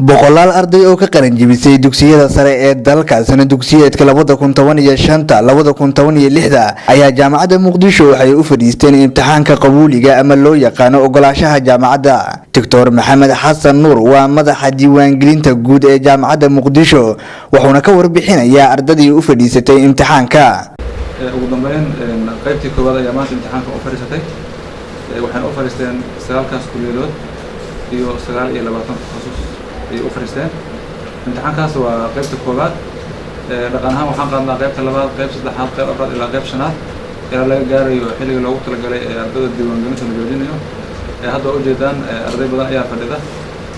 boqolaal arday oo ka qaran jebisay dugsiyada sare ee dalka sana dugsiyeedka 2015-2016 ayaa jaamacadda Muqdisho waxay u fadhiisteen imtixaanka qabuuliga ama loo yaqaano ogolaanshaha jaamacadda. Dr. Maxamed Xasan Nuur waa madaxa diiwaangelinta guud ee jaamacadda Muqdisho wuxuuna ka warbixinayaa ardadii u fadhiisatay imtixaanka. ugu dambeyn qaybtii koowaad ayaa maanta imtixaanka u fadhiisatay waxaan u fadhiisteen 9 kuliyadood iyo 29 takhasus ay u fadhiisteen. imtixaankaas waa qaybta koowaad dhaqan ahaan waxaan qaadnaa qaybta labaad, qayb saddexaad, qayb afraad ilaa qayb shanaad ilaa laga gaarayo xilliga loogu talagalay ardayda diiwaangelinta la joojinayo. hadda u jeedaan arday badan ayaa fadhida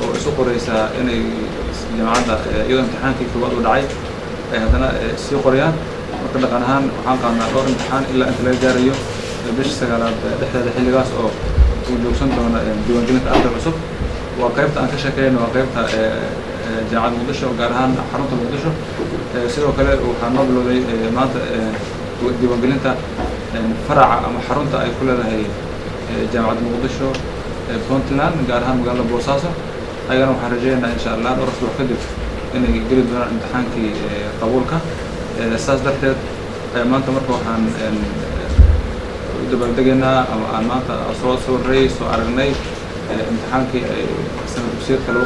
oo isu qoraysa inay jaamacadda iyadoo imtixaankii koowaad u dhacay ay haddana sii qorayaan. marka dhaqan ahaan waxaan qaadnaa dhowr imtixaan ilaa inta laga gaarayo bisha 9aad dhexdeeda xilligaas oo uu joogsan doona diiwaangelinta arday cusub. waa qaybta aan ka sheekayno waa qaybta jaamacadda Muqdisho gaar ahaan xarunta Muqdisho. sidoo kale waxaa noo bilowday maanta diiwaangelinta faraca ama xarunta ay ku leedahay jaamacadda Muqdisho Puntland gaar ahaan magaalada Boosaaso. ayagana waxaan rajaynayaa insha Allah dhowr usbuuc kadib inay geli doonaan imtixaankii qabuulka. saas darteed maanta marka waxaan dabaaldegaynaa ama aan maanta soo aragnay imtixaankii sana dugsiyeedka 2015-2016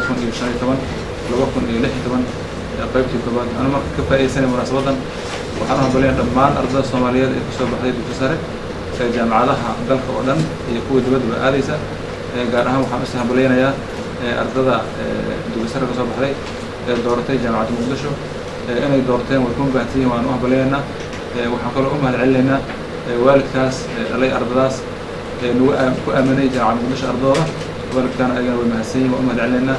qaybtii koowaad. ana marka ka faa'iideysanay munaasabadan waxaan u hambalyaynaa dhammaan ardayda Soomaaliyeed ee kasoo baxday dugsiga sare ee jaamacadaha dalka oo dhan iyo kuwa dibadda aadaysa. gaar ahaan waxaan is hambalyaynayaa ardayda dugsiga sare kasoo baxday ee dooratay jaamacadda Muqdisho inay doorteen way ku baahantiin waan u hambalyaynaa. waxaan kaloo u mahadcelinaynaa waalidkaas dhalay ardaydaas nagu ku aaminay jaamacadda Muqdisho ardayda. waalidkaan ayagana way mahadsan yihiin waan u mahadcelinaynaa.